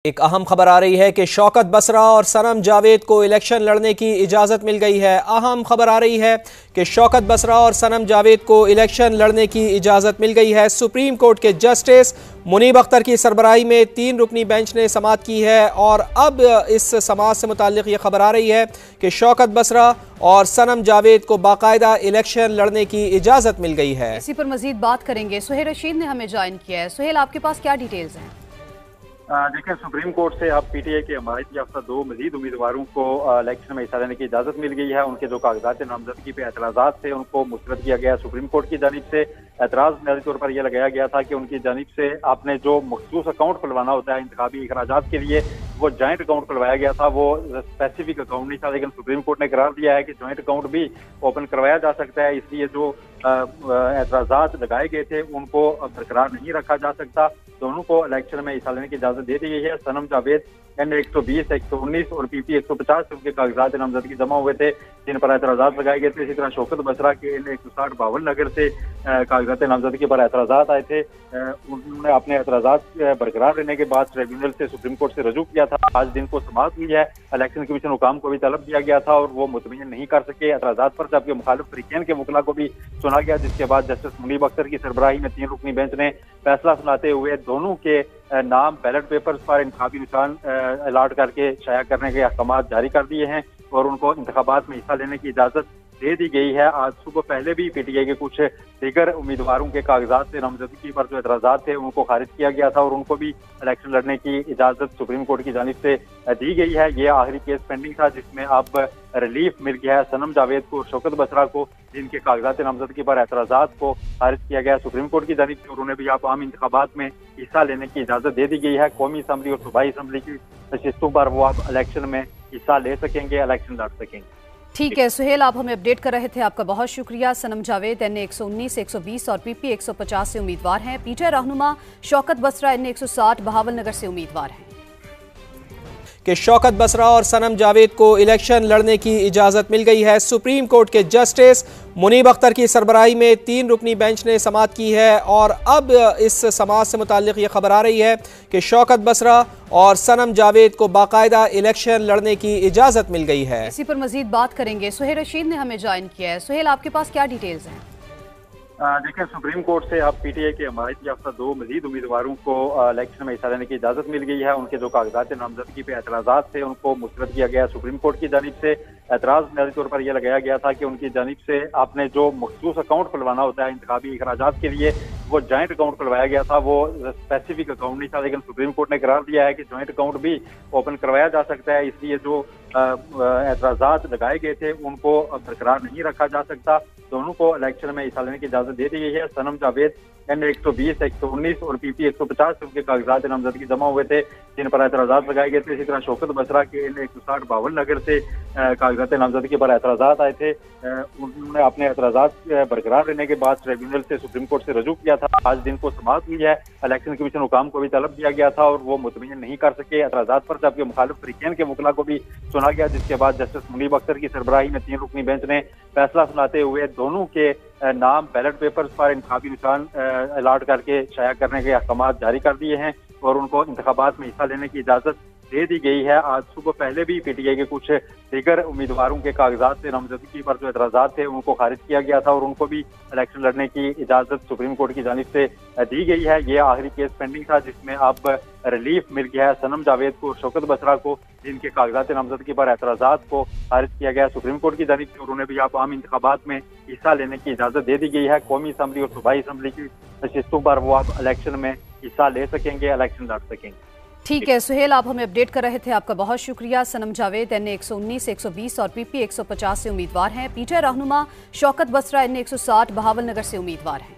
ایک اہم خبر آ رہی ہے کہ شوکت بسرا اور سنم جاوید کو الیکشن لڑنے کی اجازت مل گئی ہے۔ اہم خبر آ رہی ہے کہ شوکت بسرا اور سنم جاوید کو الیکشن لڑنے کی اجازت مل گئی ہے۔ سپریم کورٹ کے جسٹس منیب اختر کی سربراہی میں 3 رکنی بینچ نے سماعت کی ہے اور اب اس سماعت سے متعلق یہ خبر آ رہی ہے کہ شوکت بسرا اور سنم جاوید کو باقاعدہ الیکشن لڑنے کی اجازت مل گئی ہے۔ اسی پر مزید بات کریں گے۔ سہیل رشید نے ہمیں جوائن کیا ہے۔ سہیل، آپ کے پاس کیا ڈیٹیلز ہیں؟ دیکھیں، سپریم کورٹ سے اب پی ٹی آئی کے حمایت یافتہ 2 مزید امیدواروں کو الیکشن میں حصہ لینے کی اجازت مل گئی ہے۔ ان کے جو کاغذات نامزدگی پہ اعتراضات تھے ان کو مسترد کیا گیا۔ سپریم کورٹ کی جانب سے اعتراض بنیادی طور پر یہ لگایا گیا تھا کہ ان کی جانب سے آپ نے جو مخصوص اکاؤنٹ کھلوانا ہوتا ہے انتخابی اخراجات کے لیے، وہ جوائنٹ اکاؤنٹ کھلوایا گیا تھا، وہ اسپیسیفک اکاؤنٹ نہیں تھا، لیکن سپریم کورٹ نے قرار دیا ہے کہ جوائنٹ اکاؤنٹ بھی اوپن کروایا جا سکتا ہے۔ اس لیے جو اعتراضات لگائے گئے تھے ان کو برقرار نہیں رکھا جا سکتا۔ دونوں کو الیکشن میں حصہ لینے کی اجازت دے دی گئی ہے۔ سنم جاوید N 120, 119 اور PP 150 سے ان کے کاغذات نامزدگی جمع ہوئے تھے جن پر اعتراضات لگائے گئے تھے۔ اسی طرح شوکت بسرا کے N 160 52 نگر سے کاغذات نامزدگی پر اعتراضات آئے تھے۔ انہوں نے اپنے اعتراضات برقرار رہنے کے بعد ٹریبیونل سے سپریم کورٹ سے رجوع کیا تھا۔ آج دن کو سماعت ہوئی ہے۔ الیکشن کمیشن حکام کو بھی طلب دیا گیا تھا اور وہ مطمئن نہیں کر سکے اعتراضات پر، جبکہ مخالف فریقین کے وکلاء کو بھی سنا گیا، جس کے بعد جسٹس منیب اختر کی سربراہی میں 3 رکنی بینچ نے فیصلہ سناتے ہوئے دونوں کے نام بیلٹ پیپرز پر انتخابی نشان الاٹ کر کے شائع کرنے کے احکامات جاری کر دیے ہیں اور ان کو انتخابات میں حصہ لینے کی اجازت دے دی گئی ہے۔ آج صبح پہلے بھی پی ٹی آئی کے کچھ دیگر امیدواروں کے کاغذات سے نامزدگی پر جو اعتراضات تھے ان کو خارج کیا گیا تھا اور ان کو بھی الیکشن لڑنے کی اجازت سپریم کورٹ کی جانب سے دی گئی ہے۔ یہ آخری کیس پینڈنگ تھا جس میں اب ریلیف مل گیا ہے سنم جاوید کو اور شوکت بسرا کو، جن کے کاغذات نامزدگی پر اعتراضات کو خارج کیا گیا سپریم کورٹ کی جانب سے، اور انہیں بھی اب عام انتخابات میں حصہ لینے کی اجازت دے دی گئی ہے۔ قومی اسمبلی اور صوبائی اسمبلی کی نشستوں پر وہ اب الیکشن میں حصہ لے سکیں گے، الیکشن لڑ سکیں گے۔ ٹھیک ہے سہیل، آپ ہمیں اپڈیٹ کر رہے تھے، آپ کا بہت شکریہ۔ سنم جاوید N 119, 120 اور PP 150 سے امیدوار ہیں۔ پی ٹی آئی رہنما شوکت بسرا N 160 بہاول نگر سے امیدوار ہیں۔ کہ شوکت بسرا اور سنم جاوید کو الیکشن لڑنے کی اجازت مل گئی ہے۔ سپریم کورٹ کے جسٹس منیب اختر کی سربراہی میں 3 رکنی بینچ نے سماعت کی ہے اور اب اس سماعت سے متعلق یہ خبر آ رہی ہے کہ شوکت بسرا اور سنم جاوید کو باقاعدہ الیکشن لڑنے کی اجازت مل گئی ہے۔ اسی پر مزید بات کریں گے۔ سہیل رشید نے ہمیں جوائن کیا ہے۔ سہیل، آپ کے پاس کیا ڈیٹیلز ہیں؟ دیکھیں، سپریم کورٹ سے اب پی ٹی آئی کے حمایت یافتہ 2 مزید امیدواروں کو الیکشن میں حصہ لینے کی اجازت مل گئی ہے۔ ان کے جو کاغذات نامزدگی پہ اعتراضات تھے ان کو مسترد کیا گیا۔ سپریم کورٹ کی جانب سے اعتراض بنیادی طور پر یہ لگایا گیا تھا کہ ان کی جانب سے آپ نے جو مخصوص اکاؤنٹ کھلوانا ہوتا ہے انتخابی اخراجات کے لیے، وہ جوائنٹ اکاؤنٹ کھلوایا گیا تھا، وہ اسپیسیفک اکاؤنٹ نہیں تھا، لیکن سپریم کورٹ نے قرار دیا ہے کہ جوائنٹ اکاؤنٹ بھی اوپن کروایا جا سکتا ہے۔ اس لیے جو اعتراضات لگائے گئے تھے ان کو برقرار نہیں رکھا جا سکتا۔ دونوں کو الیکشن میں حصہ لینے کی اجازت دے دی گئی ہے۔ سنم جاوید N 120, 119 اور PP 150 سے ان کے کاغذات نامزدگی جمع ہوئے تھے جن پر اعتراضات لگائے گئے تھے۔ اسی طرح شوکت بسرا کے N 160 52 نگر سے کاغذات نامزدگی پر اعتراضات آئے تھے۔ انہوں نے اپنے اعتراضات برقرار رہنے کے بعد ٹریبیونل سے سپریم کورٹ سے رجوع کیا تھا۔ آج دن کو سماعت ہوئی ہے۔ الیکشن کمیشن حکام کو بھی طلب دیا گیا تھا اور وہ مطمئن نہیں کر سکے اعتراضات پر، جبکہ مخالف فریقین کے وکلاء کو بھی سنا گیا، جس کے بعد جسٹس منیب اختر کی سربراہی میں 3 رکنی بینچ نے فیصلہ سناتے ہوئے دونوں کے نام بیلٹ پیپرز پر انتخابی نشان الاٹ کر کے شائع کرنے کے احکامات جاری کر دیے ہیں اور ان کو انتخابات میں حصہ لینے کی اجازت دے دی گئی ہے۔ آج صبح پہلے بھی پی ٹی آئی کے کچھ دیگر امیدواروں کے کاغذات سے نامزدگی پر جو اعتراضات تھے ان کو خارج کیا گیا تھا اور ان کو بھی الیکشن لڑنے کی اجازت سپریم کورٹ کی جانب سے دی گئی ہے۔ یہ آخری کیس پینڈنگ تھا جس میں اب ریلیف مل گیا ہے سنم جاوید کو اور شوکت بسرا کو، جن کے کاغذات نامزدگی پر اعتراضات کو خارج کیا گیا سپریم کورٹ کی جانب سے، اور انہیں بھی اب عام انتخابات میں حصہ لینے کی اجازت دے دی گئی ہے۔ قومی اسمبلی اور صوبائی اسمبلی کی نشستوں پر وہ اب الیکشن میں حصہ لے سکیں گے، الیکشن لڑ سکیں گے۔ ٹھیک ہے سہیل، آپ ہمیں اپڈیٹ کر رہے تھے، آپ کا بہت شکریہ۔ سنم جاوید N 119, 120 اور PP 150 سے امیدوار ہیں۔ پی ٹی آئی رہنما شوکت بسرا N 160 بہاول نگر سے امیدوار ہیں۔